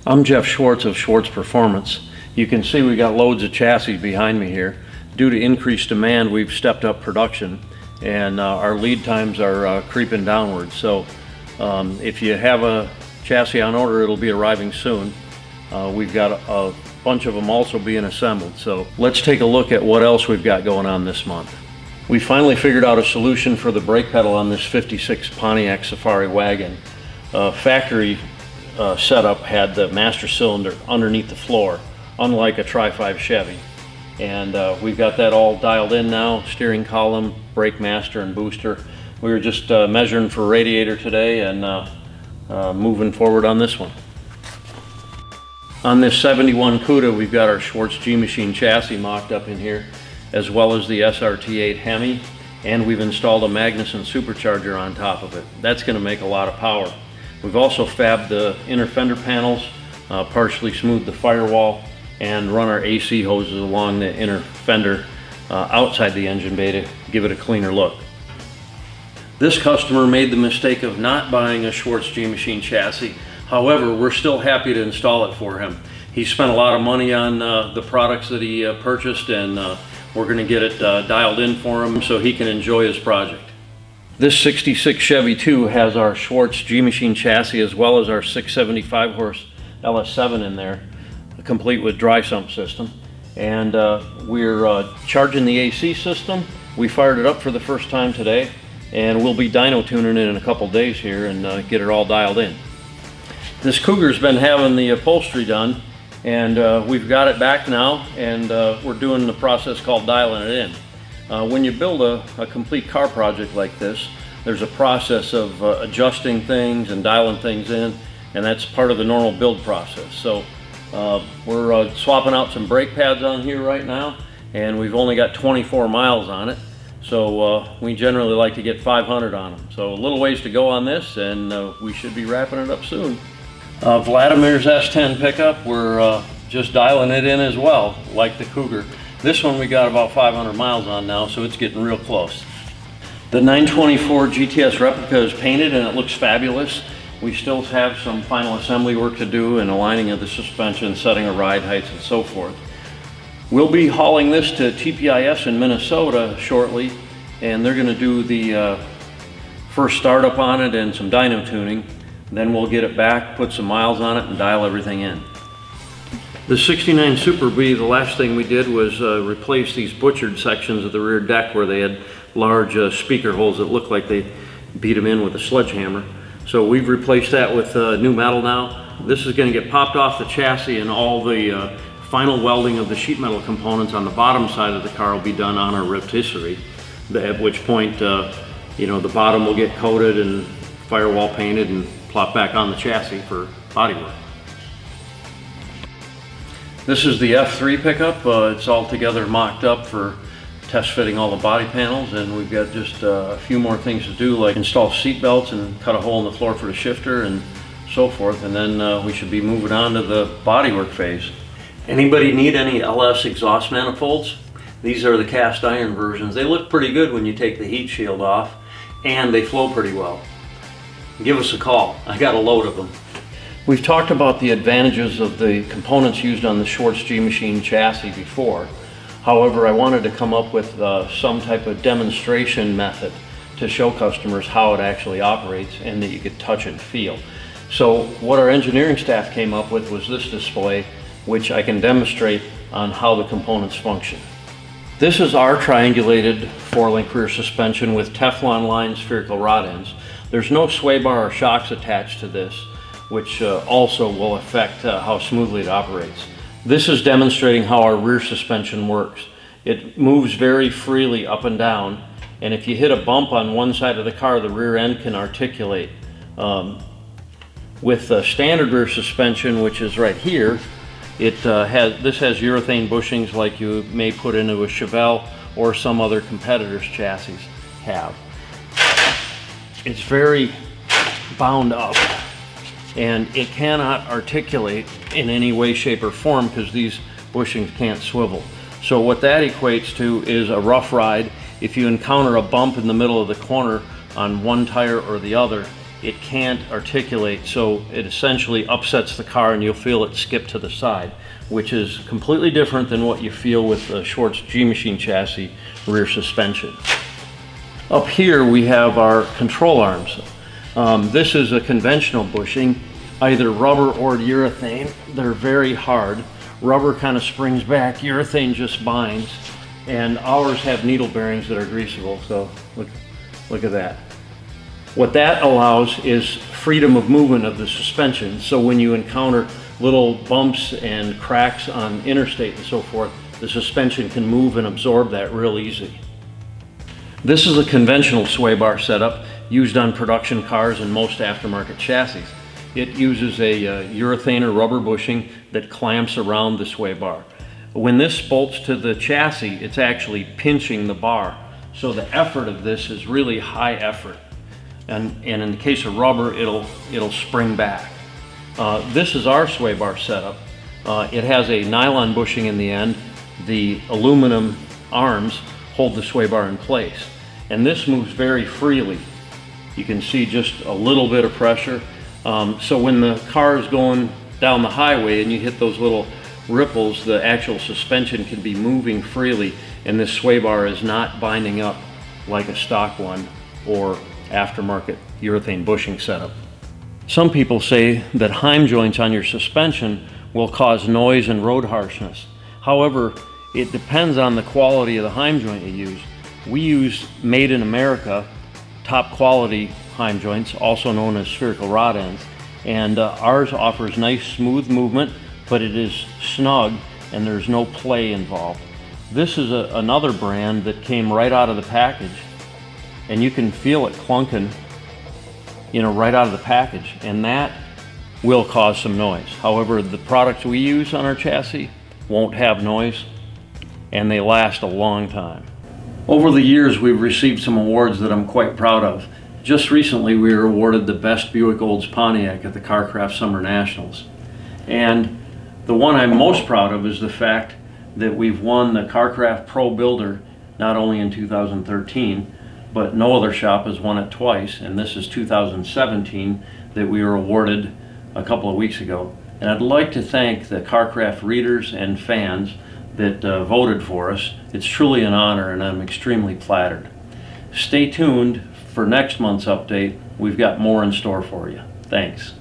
I'm Jeff Schwartz of Schwartz Performance. You can see we got loads of chassis behind me here. Due to increased demand, we've stepped up production, and our lead times are creeping downward. So if you have a chassis on order, it'll be arriving soon. We've got a bunch of them also being assembled. So let's take a look at what else we've got going on this month. We finally figured out a solution for the brake pedal on this 56 Pontiac Safari wagon. Factory setup had the master cylinder underneath the floor, unlike a Tri-5 Chevy. And we've got that all dialed in now, steering column, brake master, and booster. We were just measuring for radiator today and moving forward on this one. On this 71 CUDA, we've got our Schwartz G-Machine chassis mocked up in here, as well as the SRT8 Hemi, and we've installed a Magnuson supercharger on top of it. That's going to make a lot of power. We've also fabbed the inner fender panels, partially smoothed the firewall, and run our AC hoses along the inner fender outside the engine bay to give it a cleaner look. This customer made the mistake of not buying a Schwartz G-Machine chassis. However, we're still happy to install it for him. He spent a lot of money on the products that he purchased, and we're going to get it dialed in for him so he can enjoy his project. This 66 Chevy 2 has our Schwartz G-Machine chassis as well as our 675 horse LS7 in there, complete with dry sump system. And we're charging the AC system. We fired it up for the first time today, and we'll be dyno tuning it in a couple days here and get it all dialed in. This Cougar's been having the upholstery done, and we've got it back now, and we're doing the process called dialing it in. When you build a complete car project like this, there's a process of adjusting things and dialing things in, and that's part of the normal build process. So we're swapping out some brake pads on here right now, and we've only got 24 miles on it. So we generally like to get 500 on them. So a little ways to go on this, and we should be wrapping it up soon. Vladimir's S10 Pickup, we're just dialing it in as well, like the Cougar. This one we got about 500 miles on now, so it's getting real close. The 924 GTS Replica is painted and it looks fabulous. We still have some final assembly work to do and aligning of the suspension, setting of ride heights, and so forth. We'll be hauling this to TPIS in Minnesota shortly, and they're going to do the first startup on it and some dyno tuning. Then we'll get it back, put some miles on it, and dial everything in. The 69 Super B, the last thing we did was replace these butchered sections of the rear deck where they had large speaker holes that looked like they beat them in with a sledgehammer. So we've replaced that with new metal now. This is going to get popped off the chassis, and all the final welding of the sheet metal components on the bottom side of the car will be done on our rotisserie, at which point you know, the bottom will get coated and firewall painted and plop back on the chassis for bodywork. This is the F3 pickup. It's all together mocked up for test fitting all the body panels, and we've got just a few more things to do, like install seat belts and cut a hole in the floor for the shifter and so forth, and then we should be moving on to the bodywork phase. Anybody need any LS exhaust manifolds? These are the cast iron versions. They look pretty good when you take the heat shield off, and they flow pretty well. Give us a call. I got a load of them. We've talked about the advantages of the components used on the Schwartz G-Machine chassis before. However, I wanted to come up with some type of demonstration method to show customers how it actually operates and that you could touch and feel. So what our engineering staff came up with was this display, which I can demonstrate on how the components function. This is our triangulated 4-link rear suspension with Teflon lined spherical rod ends. There's no sway bar or shocks attached to this, which also will affect how smoothly it operates. This is demonstrating how our rear suspension works. It moves very freely up and down, and if you hit a bump on one side of the car, the rear end can articulate. With standard rear suspension, which is right here, this has urethane bushings like you may put into a Chevelle or some other competitor's chassis have. It's very bound up, and it cannot articulate in any way, shape, or form because these bushings can't swivel. So what that equates to is a rough ride. If you encounter a bump in the middle of the corner on one tire or the other, it can't articulate, so it essentially upsets the car and you'll feel it skip to the side, which is completely different than what you feel with the Schwartz G-Machine chassis rear suspension. Up here we have our control arms. This is a conventional bushing, either rubber or urethane. They're very hard. Rubber kind of springs back, urethane just binds, and ours have needle bearings that are greasable, so look at that. What that allows is freedom of movement of the suspension, so when you encounter little bumps and cracks on interstate and so forth, the suspension can move and absorb that real easy. This is a conventional sway bar setup used on production cars and most aftermarket chassis. It uses a urethane or rubber bushing that clamps around the sway bar. When this bolts to the chassis, it's actually pinching the bar, so the effort of this is really high effort. And in the case of rubber, it'll spring back. This is our sway bar setup. It has a nylon bushing in the end. The aluminum arms hold the sway bar in place. And this moves very freely. You can see just a little bit of pressure. So when the car is going down the highway and you hit those little ripples, the actual suspension can be moving freely, and this sway bar is not binding up like a stock one or aftermarket urethane bushing setup. Some people say that heim joints on your suspension will cause noise and road harshness. However, it depends on the quality of the heim joint you use. We use made in America, top quality heim joints, also known as spherical rod ends, and ours offers nice smooth movement, but it is snug and there's no play involved. This is another brand that came right out of the package, and you can feel it clunking, right out of the package, and that will cause some noise. However, the products we use on our chassis won't have noise, and they last a long time. Over the years, we've received some awards that I'm quite proud of. Just recently, we were awarded the Best Buick Olds Pontiac at the Carcraft Summer Nationals. And the one I'm most proud of is the fact that we've won the Carcraft Pro Builder not only in 2013, but no other shop has won it twice, and this is 2017 that we were awarded a couple of weeks ago. And I'd like to thank the Carcraft readers and fans that voted for us. It's truly an honor, and I'm extremely flattered. Stay tuned for next month's update. We've got more in store for you. Thanks.